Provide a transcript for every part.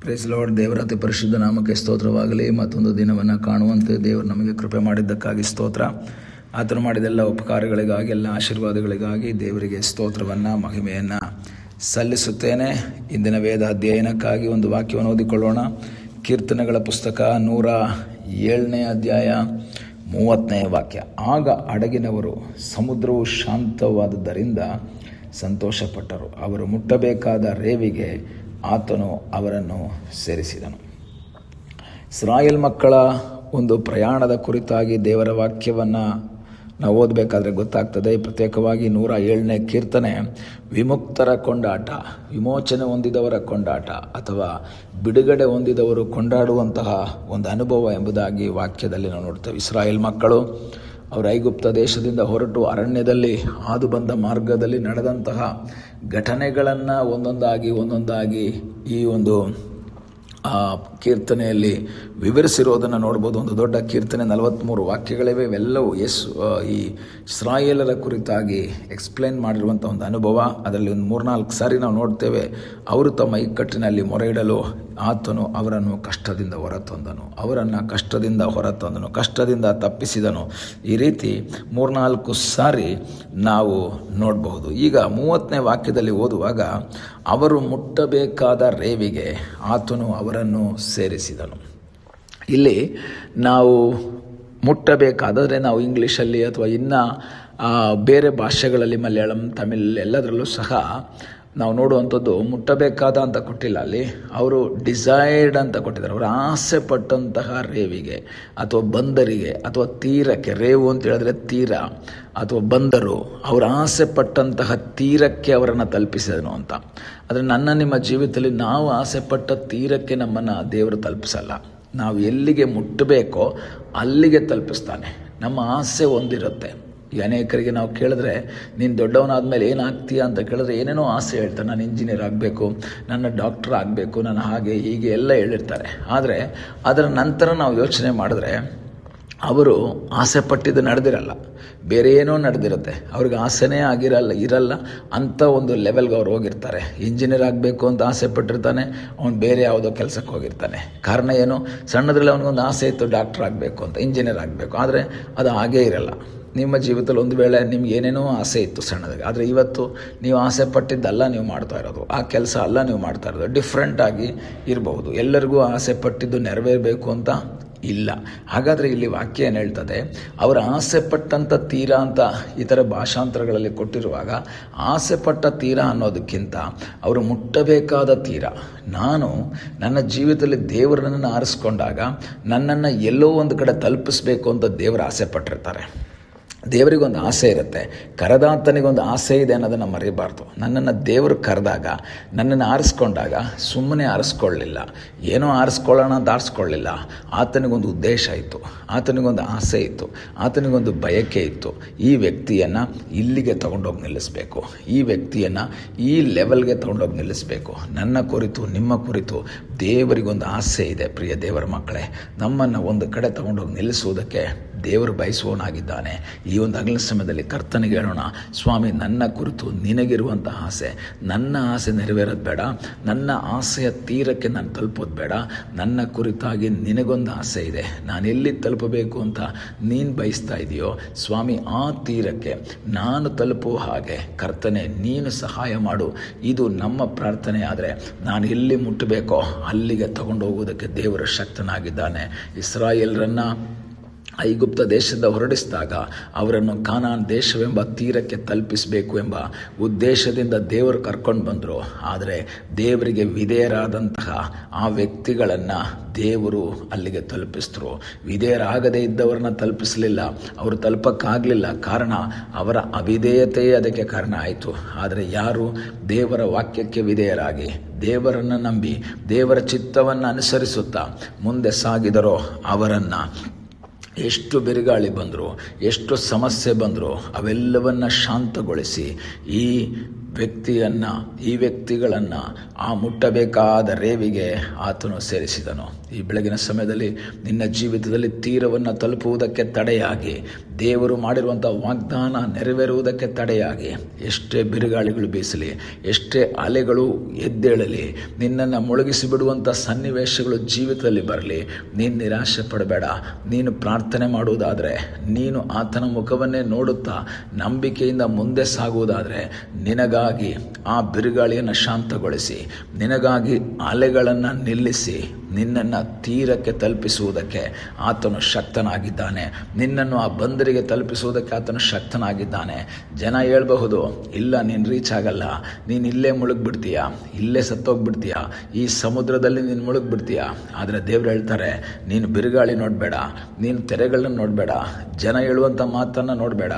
Praise lord. ದೇವರ ಅತಿ ಪರಿಶುದ್ಧ ನಾಮಕ್ಕೆ ಸ್ತೋತ್ರವಾಗಲಿ. ಮತ್ತೊಂದು ದಿನವನ್ನು ಕಾಣುವಂತೆ ದೇವರು ನಮಗೆ ಕೃಪೆ ಮಾಡಿದ್ದಕ್ಕಾಗಿ ಸ್ತೋತ್ರ. ಆತನು ಮಾಡಿದೆಲ್ಲ ಉಪಕಾರಗಳಿಗಾಗಿ, ಎಲ್ಲ ಆಶೀರ್ವಾದಗಳಿಗಾಗಿ ದೇವರಿಗೆ ಸ್ತೋತ್ರವನ್ನು, ಮಹಿಮೆಯನ್ನು ಸಲ್ಲಿಸುತ್ತೇನೆ. ಇಂದಿನ ವೇದ ಅಧ್ಯಯನಕ್ಕಾಗಿ ಒಂದು ವಾಕ್ಯವನ್ನು ಓದಿಕೊಳ್ಳೋಣ. ಕೀರ್ತನೆಗಳ ಪುಸ್ತಕ 107ನೇ ಅಧ್ಯಾಯ 30ನೇ ವಾಕ್ಯ. ಆಗ ಹಡಗಿನವರು ಸಮುದ್ರವು ಶಾಂತವಾದುದರಿಂದ ಸಂತೋಷಪಟ್ಟರು. ಅವರು ಮುಟ್ಟಬೇಕಾದ ರೇವಿಗೆ ಆತನು ಅವರನ್ನು ಸೇರಿಸಿದನು. ಇಸ್ರಾಯೇಲ್ ಮಕ್ಕಳ ಒಂದು ಪ್ರಯಾಣದ ಕುರಿತಾಗಿ ದೇವರ ವಾಕ್ಯವನ್ನು ನಾವು ಓದಬೇಕಾದ್ರೆ ಗೊತ್ತಾಗ್ತದೆ. ಪ್ರತ್ಯೇಕವಾಗಿ 107ನೇ ಕೀರ್ತನೆ ವಿಮುಕ್ತರ ಕೊಂಡಾಟ, ವಿಮೋಚನೆ ಹೊಂದಿದವರ ಕೊಂಡಾಟ ಅಥವಾ ಬಿಡುಗಡೆ ಹೊಂದಿದವರು ಕೊಂಡಾಡುವಂತಹ ಒಂದು ಅನುಭವ ಎಂಬುದಾಗಿ ವಾಕ್ಯದಲ್ಲಿ ನಾವು ನೋಡ್ತೇವೆ. ಇಸ್ರಾಯೇಲ್ ಮಕ್ಕಳು ಅವರು ಐಗುಪ್ತ ದೇಶದಿಂದ ಹೊರಟು ಅರಣ್ಯದಲ್ಲಿ ಹಾದು ಬಂದ ಮಾರ್ಗದಲ್ಲಿ ನಡೆದಂತಹ ಘಟನೆಗಳನ್ನು ಒಂದೊಂದಾಗಿ ಈ ಒಂದು ಕೀರ್ತನೆಯಲ್ಲಿ ವಿವರಿಸಿರೋದನ್ನು ನೋಡ್ಬೋದು. ಒಂದು ದೊಡ್ಡ ಕೀರ್ತನೆ, 43 ವಾಕ್ಯಗಳಿವೆ. ಇವೆಲ್ಲವೂ ಈ ಇಸ್ರಾಯೇಲರ ಕುರಿತಾಗಿ ಎಕ್ಸ್ಪ್ಲೇನ್ ಮಾಡಿರುವಂಥ ಒಂದು ಅನುಭವ. ಅದರಲ್ಲಿ ಒಂದು 3-4 ಸಾರಿ ನಾವು ನೋಡ್ತೇವೆ. ಅವರು ತಮ್ಮ ಇಕ್ಕಟ್ಟಿನಲ್ಲಿ ಮೊರೆಯಿಡಲು ಆತನು ಅವರನ್ನು ಕಷ್ಟದಿಂದ ಹೊರತಂದನು, ಕಷ್ಟದಿಂದ ತಪ್ಪಿಸಿದನು. ಈ ರೀತಿ 3-4 ಸಾರಿ ನಾವು ನೋಡಬಹುದು. ಈಗ 30ನೇ ವಾಕ್ಯದಲ್ಲಿ ಓದುವಾಗ, ಅವರು ಮುಟ್ಟಬೇಕಾದ ರೇವಿಗೆ ಆತನು ಅವರನ್ನು ಸೇರಿಸಿದನು. ಇಲ್ಲಿ ನಾವು ಮುಟ್ಟಬೇಕಾದರೆ ನಾವು ಇಂಗ್ಲೀಷಲ್ಲಿ ಅಥವಾ ಇನ್ನು ಬೇರೆ ಭಾಷೆಗಳಲ್ಲಿ, ಮಲಯಾಳಂ, ತಮಿಳ್ ಎಲ್ಲದರಲ್ಲೂ ಸಹ ನಾವು ನೋಡುವಂಥದ್ದು ಮುಟ್ಟಬೇಕಾದ ಅಂತ ಕೊಟ್ಟಿಲ್ಲ. ಅಲ್ಲಿ ಅವರು ಡಿಸೈರ್ಡ್ ಅಂತ ಕೊಟ್ಟಿದ್ದಾರೆ. ಅವರು ಆಸೆ ಪಟ್ಟಂತಹ ರೇವಿಗೆ ಅಥವಾ ಬಂದರಿಗೆ ಅಥವಾ ತೀರಕ್ಕೆ, ರೇವು ಅಂತ ಹೇಳಿದ್ರೆ ತೀರ ಅಥವಾ ಬಂದರು, ಅವರು ಆಸೆ ಪಟ್ಟಂತಹ ತೀರಕ್ಕೆ ಅವರನ್ನು ತಲುಪಿಸಿದನು ಅಂತ. ಆದರೆ ನಿಮ್ಮ ಜೀವಿತದಲ್ಲಿ ನಾವು ಆಸೆ ಪಟ್ಟ ತೀರಕ್ಕೆ ನಮ್ಮನ್ನು ದೇವರು ತಲುಪಿಸಲ್ಲ. ನಾವು ಎಲ್ಲಿಗೆ ಮುಟ್ಟಬೇಕೋ ಅಲ್ಲಿಗೆ ತಲುಪಿಸ್ತಾನೆ. ನಮ್ಮ ಆಸೆ ಒಂದಿರುತ್ತೆ. ಈಗ ಅನೇಕರಿಗೆ ನಾವು ಕೇಳಿದ್ರೆ, ನೀನು ದೊಡ್ಡವನಾದ್ಮೇಲೆ ಏನಾಗ್ತೀಯಾ ಅಂತ ಕೇಳಿದ್ರೆ ಏನೇನೋ ಆಸೆ ಹೇಳ್ತಾರೆ. ನಾನು ಇಂಜಿನಿಯರ್ ಆಗಬೇಕು, ನನ್ನ ಡಾಕ್ಟರ್ ಆಗಬೇಕು, ನಾನು ಹಾಗೆ ಹೀಗೆ ಎಲ್ಲ ಹೇಳಿರ್ತಾರೆ. ಆದರೆ ಅದರ ನಂತರ ನಾವು ಯೋಚನೆ ಮಾಡಿದ್ರೆ ಅವರು ಆಸೆ ಪಟ್ಟಿದ್ದು ನಡೆದಿರಲ್ಲ, ಬೇರೆ ಏನೋ ನಡೆದಿರುತ್ತೆ. ಅವ್ರಿಗೆ ಆಸೆನೇ ಇರಲ್ಲ ಅಂಥ ಒಂದು ಲೆವೆಲ್ಗೆ ಅವ್ರು ಹೋಗಿರ್ತಾರೆ. ಇಂಜಿನಿಯರ್ ಆಗಬೇಕು ಅಂತ ಆಸೆ ಪಟ್ಟಿರ್ತಾನೆ, ಅವ್ನು ಬೇರೆ ಯಾವುದೋ ಕೆಲಸಕ್ಕೆ ಹೋಗಿರ್ತಾನೆ. ಕಾರಣ ಏನು? ಸಣ್ಣದ್ರಲ್ಲಿ ಅವನಿಗೊಂದು ಆಸೆ ಇತ್ತು, ಡಾಕ್ಟರ್ ಆಗಬೇಕು ಅಂತ, ಇಂಜಿನಿಯರ್ ಆಗಬೇಕು. ಆದರೆ ಅದು ಹಾಗೇ ಇರಲ್ಲ. ನಿಮ್ಮ ಜೀವಿತದಲ್ಲಿ ಒಂದು ವೇಳೆ ನಿಮ್ಗೆ ಏನೇನೋ ಆಸೆ ಇತ್ತು ಸಣ್ಣದಾಗಿ, ಆದರೆ ಇವತ್ತು ನೀವು ಆಸೆ ಪಟ್ಟಿದ್ದಲ್ಲ ನೀವು ಮಾಡ್ತಾ ಇರೋದು, ಆ ಕೆಲಸ ಅಲ್ಲ ನೀವು ಮಾಡ್ತಾ ಇರೋದು, ಡಿಫ್ರೆಂಟಾಗಿ ಇರಬಹುದು. ಎಲ್ಲರಿಗೂ ಆಸೆ ಪಟ್ಟಿದ್ದು ನೆರವೇರಬೇಕು ಅಂತ ಇಲ್ಲ. ಹಾಗಾದರೆ ಇಲ್ಲಿ ವಾಕ್ಯ ಏನು ಹೇಳ್ತದೆ? ಅವರ ಆಸೆ ಪಟ್ಟಂಥ ತೀರ ಅಂತ ಇತರ ಭಾಷಾಂತರಗಳಲ್ಲಿ ಕೊಟ್ಟಿರುವಾಗ, ಆಸೆ ಪಟ್ಟ ತೀರ ಅನ್ನೋದಕ್ಕಿಂತ ಅವರು ಮುಟ್ಟಬೇಕಾದ ತೀರ. ನಾನು ನನ್ನ ಜೀವಿತದಲ್ಲಿ ದೇವರನ್ನು ಆರಿಸ್ಕೊಂಡಾಗ ನನ್ನನ್ನು ಎಲ್ಲೋ ಒಂದು ಕಡೆ ತಲುಪಿಸ್ಬೇಕು ಅಂತ ದೇವರು ಆಸೆ ಪಟ್ಟಿರ್ತಾರೆ. ದೇವರಿಗೊಂದು ಆಸೆ ಇರುತ್ತೆ, ಕರೆದಾತನಿಗೊಂದು ಆಸೆ ಇದೆ ಅನ್ನೋದನ್ನು ಮರಿಬಾರ್ದು. ನನ್ನನ್ನು ದೇವರು ಕರೆದಾಗ, ನನ್ನನ್ನು ಆರಿಸ್ಕೊಂಡಾಗ ಸುಮ್ಮನೆ ಆರಿಸ್ಕೊಳ್ಳಿಲ್ಲ, ಏನೋ ಆರಿಸ್ಕೊಳ್ಳೋಣ ಅಂತ ಆರಿಸ್ಕೊಳ್ಳಿಲ್ಲ. ಆತನಿಗೊಂದು ಉದ್ದೇಶ ಇತ್ತು, ಆತನಿಗೊಂದು ಆಸೆ ಇತ್ತು, ಆತನಿಗೊಂದು ಬಯಕೆ ಇತ್ತು. ಈ ವ್ಯಕ್ತಿಯನ್ನು ಇಲ್ಲಿಗೆ ತೊಗೊಂಡೋಗಿ ನಿಲ್ಲಿಸಬೇಕು, ಈ ವ್ಯಕ್ತಿಯನ್ನು ಈ ಲೆವೆಲ್ಗೆ ತೊಗೊಂಡೋಗಿ ನಿಲ್ಲಿಸಬೇಕು. ನನ್ನ ಕುರಿತು, ನಿಮ್ಮ ಕುರಿತು ದೇವರಿಗೊಂದು ಆಸೆ ಇದೆ. ಪ್ರಿಯ ದೇವರ ಮಕ್ಕಳೇ, ನಮ್ಮನ್ನು ಒಂದು ಕಡೆ ತೊಗೊಂಡೋಗಿ ನಿಲ್ಲಿಸುವುದಕ್ಕೆ ದೇವರು ಬಯಸುವವನಾಗಿದ್ದಾನೆ. ಈ ಒಂದು ಹಗಲ ಸಮಯದಲ್ಲಿ ಕರ್ತನಿಗೆ ಹೇಳೋಣ, ಸ್ವಾಮಿ, ನನ್ನ ಕುರಿತು ನಿನಗಿರುವಂಥ ಆಸೆ, ನನ್ನ ಆಸೆ ನೆರವೇರೋದು ಬೇಡ, ನನ್ನ ಆಸೆಯ ತೀರಕ್ಕೆ ನಾನು ತಲುಪೋದು ಬೇಡ. ನನ್ನ ಕುರಿತಾಗಿ ನಿನಗೊಂದು ಆಸೆ ಇದೆ. ನಾನು ಎಲ್ಲಿ ತಲುಪಬೇಕು ಅಂತ ನೀನು ಬಯಸ್ತಾ ಇದೆಯೋ ಸ್ವಾಮಿ, ಆ ತೀರಕ್ಕೆ ನಾನು ತಲುಪುವ ಹಾಗೆ ಕರ್ತನೆ ನೀನು ಸಹಾಯ ಮಾಡು. ಇದು ನಮ್ಮ ಪ್ರಾರ್ಥನೆ. ಆದರೆ ನಾನು ಎಲ್ಲಿ ಮುಟ್ಟಬೇಕೋ ಅಲ್ಲಿಗೆ ತಗೊಂಡು ಹೋಗುವುದಕ್ಕೆ ದೇವರು ಶಕ್ತನಾಗಿದ್ದಾನೆ. ಇಸ್ರಾಯೇಲರನ್ನು ಐಗುಪ್ತ ದೇಶದಿಂದ ಹೊರಡಿಸಿದಾಗ ಅವರನ್ನು ಕಾನಾನ್ ದೇಶವೆಂಬ ತೀರಕ್ಕೆ ತಲುಪಿಸಬೇಕು ಎಂಬ ಉದ್ದೇಶದಿಂದ ದೇವರು ಕರ್ಕೊಂಡು ಬಂದರು. ಆದರೆ ದೇವರಿಗೆ ವಿಧೇಯರಾದಂತಹ ಆ ವ್ಯಕ್ತಿಗಳನ್ನು ದೇವರು ಅಲ್ಲಿಗೆ ತಲುಪಿಸಿದ್ರು. ವಿಧೇಯರಾಗದೇ ಇದ್ದವರನ್ನ ತಲುಪಿಸಲಿಲ್ಲ, ಅವರು ತಲುಪಕ್ಕಾಗಲಿಲ್ಲ. ಕಾರಣ ಅವರ ಅವಿಧೇಯತೆಯೇ ಅದಕ್ಕೆ ಕಾರಣ ಆಯಿತು. ಆದರೆ ಯಾರು ದೇವರ ವಾಕ್ಯಕ್ಕೆ ವಿಧೇಯರಾಗಿ, ದೇವರನ್ನು ನಂಬಿ, ದೇವರ ಚಿತ್ತವನ್ನು ಅನುಸರಿಸುತ್ತಾ ಮುಂದೆ ಸಾಗಿದರೋ ಅವರನ್ನು ಎಷ್ಟು ಬಿರುಗಾಳಿ ಬಂದರು, ಎಷ್ಟು ಸಮಸ್ಯೆ ಬಂದರು, ಅವೆಲ್ಲವನ್ನು ಶಾಂತಗೊಳಿಸಿ ಈ ವ್ಯಕ್ತಿಗಳನ್ನು ಆ ಮುಟ್ಟಬೇಕಾದ ರೇವಿಗೆ ಆತನು ಸೇರಿಸಿದನು. ಈ ಬೆಳಗಿನ ಸಮಯದಲ್ಲಿ ನಿನ್ನ ಜೀವಿತದಲ್ಲಿ ತೀರವನ್ನು ತಲುಪುವುದಕ್ಕೆ ತಡೆಯಾಗಿ ದೇವರು ಮಾಡಿರುವಂಥ ವಾಗ್ದಾನ ನೆರವೇರುವುದಕ್ಕೆ ತಡೆಯಾಗಿ ಎಷ್ಟೇ ಬಿರುಗಾಳಿಗಳು ಬೀಸಲಿ, ಎಷ್ಟೇ ಅಲೆಗಳು ಎದ್ದೇಳಲಿ, ನಿನ್ನನ್ನು ಮುಳುಗಿಸಿ ಬಿಡುವಂಥ ಸನ್ನಿವೇಶಗಳು ಜೀವಿತದಲ್ಲಿ ಬರಲಿ, ನೀನು ನಿರಾಶೆ ಪಡಬೇಡ. ನೀನು ಪ್ರಾರ್ಥನೆ ಮಾಡುವುದಾದರೆ, ನೀನು ಆತನ ಮುಖವನ್ನೇ ನೋಡುತ್ತಾ ನಂಬಿಕೆಯಿಂದ ಮುಂದೆ ಸಾಗುವುದಾದರೆ, ನಿನಗಾಗಿ ಆ ಬಿರುಗಾಳಿಯನ್ನು ಶಾಂತಗೊಳಿಸಿ, ನಿನಗಾಗಿ ಅಲೆಗಳನ್ನು ನಿಲ್ಲಿಸಿ, ನಿನ್ನನ್ನು ತೀರಕ್ಕೆ ತಲುಪಿಸುವುದಕ್ಕೆ ಆತನು ಶಕ್ತನಾಗಿದ್ದಾನೆ. ನಿನ್ನನ್ನು ಆ ಬಂದರಿಗೆ ತಲುಪಿಸುವುದಕ್ಕೆ ಆತನು ಶಕ್ತನಾಗಿದ್ದಾನೆ. ಜನ ಹೇಳ್ಬಹುದು, ಇಲ್ಲ ನೀನು ರೀಚ್ ಆಗಲ್ಲ, ನೀನು ಇಲ್ಲೇ ಮುಳುಗ್ಬಿಡ್ತೀಯ, ಇಲ್ಲೇ ಸತ್ತೋಗ್ಬಿಡ್ತೀಯ, ಈ ಸಮುದ್ರದಲ್ಲಿ ನೀನು ಮುಳುಗ್ಬಿಡ್ತೀಯ. ಆದರೆ ದೇವ್ರು ಹೇಳ್ತಾರೆ, ನೀನು ಬಿರುಗಾಳಿ ನೋಡಬೇಡ, ನೀನು ತೆರೆಗಳನ್ನ ನೋಡಬೇಡ, ಜನ ಹೇಳುವಂಥ ಮಾತನ್ನು ನೋಡಬೇಡ.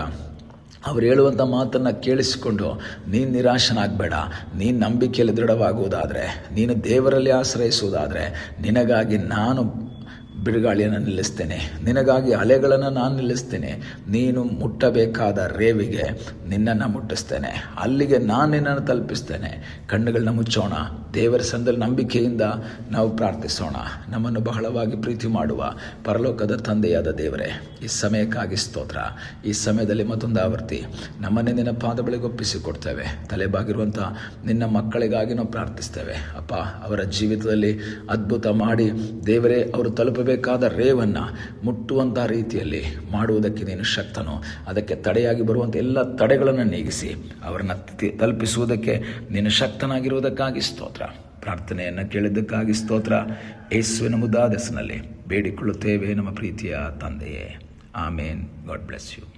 ಅವ್ರು ಹೇಳುವಂಥ ಮಾತನ್ನು ಕೇಳಿಸಿಕೊಂಡು ನೀನು ನಿರಾಶನಾಗಬೇಡ. ನೀನು ನಂಬಿಕೆಯಲ್ಲಿ ದೃಢವಾಗುವುದಾದರೆ, ನೀನು ದೇವರಲ್ಲಿ ಆಶ್ರಯಿಸುವುದಾದರೆ, ನಿನಗಾಗಿ ನಾನು ಬಿರುಗಾಳಿಯನ್ನು ನಿಲ್ಲಿಸ್ತೇನೆ, ನಿನಗಾಗಿ ಅಲೆಗಳನ್ನು ನಾನು ನಿಲ್ಲಿಸ್ತೇನೆ. ನೀನು ಮುಟ್ಟಬೇಕಾದ ರೇವಿಗೆ ನಿನ್ನನ್ನು ಮುಟ್ಟಿಸ್ತೇನೆ, ಅಲ್ಲಿಗೆ ನಾನು ನಿನ್ನನ್ನು ತಲುಪಿಸ್ತೇನೆ. ಕಣ್ಣುಗಳನ್ನ ಮುಚ್ಚೋಣ, ದೇವರ ಸಂದಲ್ಲಿ ನಂಬಿಕೆಯಿಂದ ನಾವು ಪ್ರಾರ್ಥಿಸೋಣ. ನಮ್ಮನ್ನು ಬಹಳವಾಗಿ ಪ್ರೀತಿ ಮಾಡುವ ಪರಲೋಕದ ತಂದೆಯಾದ ದೇವರೇ, ಈ ಸಮಯಕ್ಕಾಗಿ ಸ್ತೋತ್ರ. ಈ ಸಮಯದಲ್ಲಿ ಮತ್ತೊಂದು ಆವರ್ತಿ ನಮ್ಮನ್ನೇ ನಿನ್ನ ಪಾದ ಬಳಿಗೆ ಒಪ್ಪಿಸಿಕೊಡ್ತೇವೆ. ತಲೆಬಾಗಿರುವಂಥ ನಿನ್ನ ಮಕ್ಕಳಿಗಾಗಿ ನಾವು ಪ್ರಾರ್ಥಿಸ್ತೇವೆ. ಅಪ್ಪ, ಅವರ ಜೀವಿತದಲ್ಲಿ ಅದ್ಭುತ ಮಾಡಿ ದೇವರೇ, ಅವರು ತಲುಪಬೇಕಾದ ರೇವನ್ನು ಮುಟ್ಟುವಂಥ ರೀತಿಯಲ್ಲಿ ಮಾಡುವುದಕ್ಕೆ ನೀನು ಶಕ್ತನು. ಅದಕ್ಕೆ ತಡೆಯಾಗಿ ಬರುವಂಥ ಎಲ್ಲ ತಡೆಗಳನ್ನು ನೀಗಿಸಿ ಅವರನ್ನು ತಲುಪಿಸುವುದಕ್ಕೆ ನೀನು ಶಕ್ತನಾಗಿರುವುದಕ್ಕಾಗಿ ಸ್ತೋತ್ರ. ಪ್ರಾರ್ಥನೆಯನ್ನು ಕೇಳಿದ್ದಕ್ಕಾಗಿ ಸ್ತೋತ್ರ. ಯೇಸುವಿನ ಮುದ್ದಾದ ಹೆಸರಿನಲ್ಲಿ ಬೇಡಿಕೊಳ್ಳುತ್ತೇವೆ ನಮ್ಮ ಪ್ರೀತಿಯ ತಂದೆಯೇ. ಆಮೇನ್. God bless you.